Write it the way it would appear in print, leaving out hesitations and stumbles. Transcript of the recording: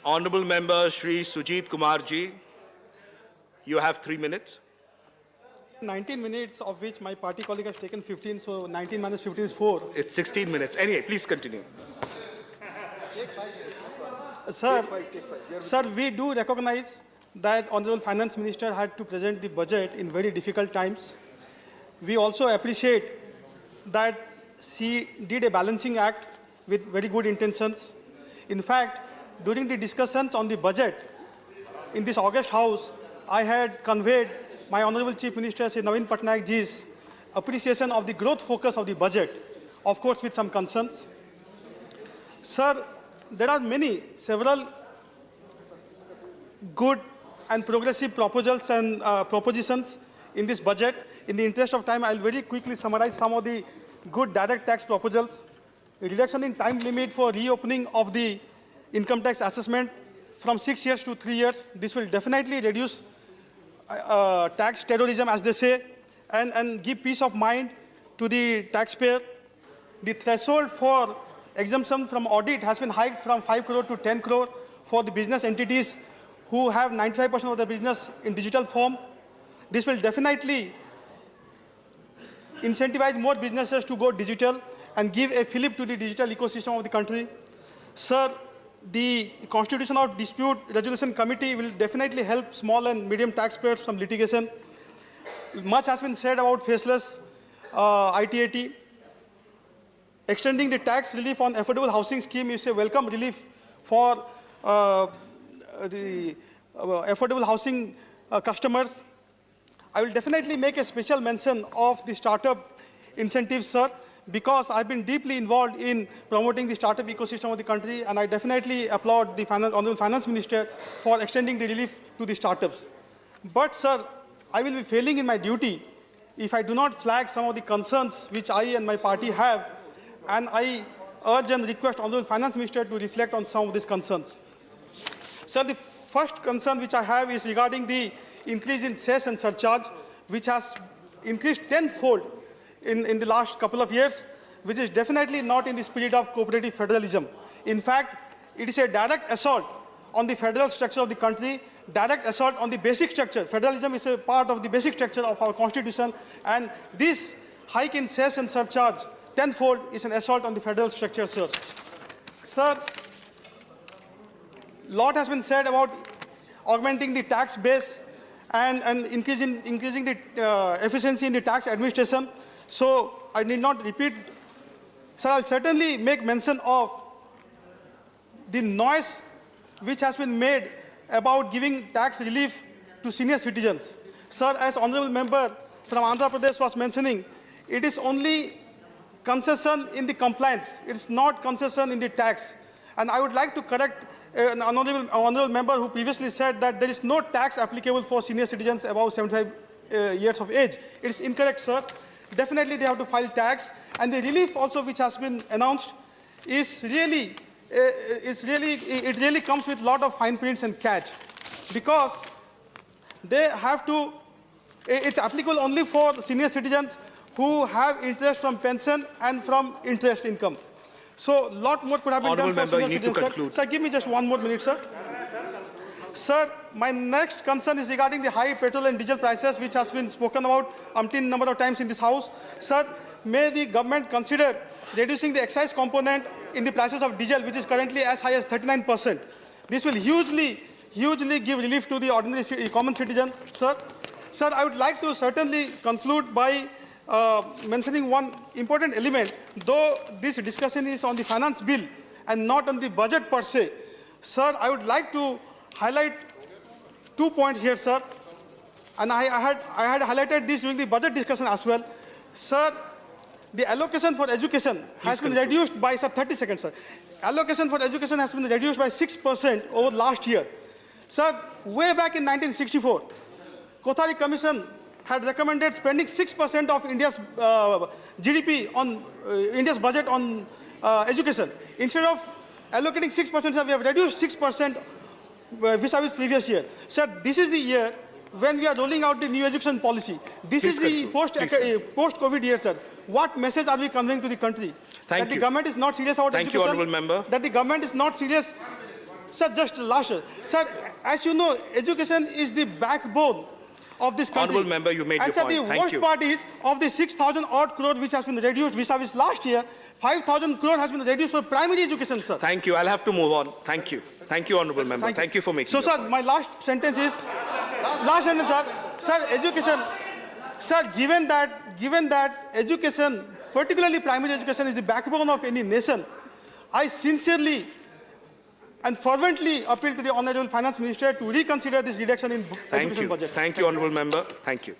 Honorable Member Shri Sujit Kumar Ji, you have 3 minutes. 19 minutes, of which my party colleague has taken 15, so 19 minus 15 is 4. It's 16 minutes. Anyway, please continue. Sir, we do recognize that Honorable Finance Minister had to present the budget in very difficult times. We also appreciate that she did a balancing act with very good intentions. In fact, during the discussions on the budget in this August House, I had conveyed my Honorable Chief Minister, Shri Naveen Patnaik ji's appreciation of the growth focus of the budget, of course with some concerns. Sir, there are several good and progressive proposals and propositions in this budget. In the interest of time, I'll very quickly summarize some of the good direct tax proposals. A reduction in time limit for reopening of the income tax assessment from 6 years to 3 years. This will definitely reduce tax terrorism, as they say, and give peace of mind to the taxpayer. The threshold for exemption from audit has been hiked from 5 crore to 10 crore for the business entities who have 95% of the business in digital form. This will definitely incentivize more businesses to go digital and give a fillip to the digital ecosystem of the country. Sir, the Constitutional Dispute Resolution Committee will definitely help small and medium taxpayers from litigation. Much has been said about faceless ITAT. Extending the tax relief on affordable housing scheme is a welcome relief for the affordable housing customers. I will definitely make a special mention of the startup incentives, sir, because I've been deeply involved in promoting the startup ecosystem of the country, and I definitely applaud the Honorable Finance Minister for extending the relief to the startups. But, sir, I will be failing in my duty if I do not flag some of the concerns which I and my party have, and I urge and request Honorable Finance Minister to reflect on some of these concerns. Sir, the first concern which I have is regarding the increase in cess and surcharge, which has increased tenfold in the last couple of years, which is definitely not in the spirit of cooperative federalism. In fact, it is a direct assault on the federal structure of the country, direct assault on the basic structure. Federalism is a part of the basic structure of our constitution, and this hike in cess and surcharge tenfold is an assault on the federal structure, sir. Sir, lot has been said about augmenting the tax base and increasing the efficiency in the tax administration. So I need not repeat. Sir, I'll certainly make mention of the noise which has been made about giving tax relief to senior citizens. Sir, as Honorable Member from Andhra Pradesh was mentioning, it is only concession in the compliance. It is not concession in the tax. And I would like to correct an honorable member who previously said that there is no tax applicable for senior citizens above 75 years of age. It is incorrect, sir. Definitely they have to file tax. And the relief also which has been announced is really, it really comes with a lot of fine prints and catch. Because they have to, it's applicable only for senior citizens who have interest from pension and from interest income. So, a lot more could have been done for senior citizens. Sir, give me just 1 more minute, sir. Sir, my next concern is regarding the high petrol and diesel prices, which has been spoken about umpteen number of times in this House. Sir, may the government consider reducing the excise component in the prices of diesel, which is currently as high as 39%. This will hugely give relief to the ordinary common citizen, sir. Sir, I would like to certainly conclude by mentioning one important element. Though this discussion is on the finance bill and not on the budget per se, sir, I would like to highlight 2 points here, sir. And I had highlighted this during the budget discussion as well. Sir, the allocation for education has been reduced by, sir, 30 seconds, sir. Allocation for education has been reduced by 6% over last year. Sir, way back in 1964, Kothari Commission had recommended spending 6% of India's GDP on India's budget on education. Instead of allocating 6%, sir, we have reduced 6% vis-a-vis previous year. Sir, this is the year when we are rolling out the new education policy. This is the post-COVID year, sir. What message are we conveying to the country? That the government is not serious about education? Thank you, Honourable Member. That the government is not serious. Sir, just last, sir, as you know, education is the backbone of this country. Honourable member, you made and your sir, point. the Thank worst you. part is, of the 6,000 odd crore which has been reduced vis-a-vis last year, 5,000 crore has been reduced for primary education, sir. Thank you. I'll have to move on. Thank you. Thank you, Honourable Member. Thank you for making So, your sir, point. my last sentence is, sir, education, sir, given that education, particularly primary education, is the backbone of any nation, I sincerely and fervently appeal to the Honourable Finance Minister to reconsider this reduction in education budget. Thank you, Honourable Member. Thank you.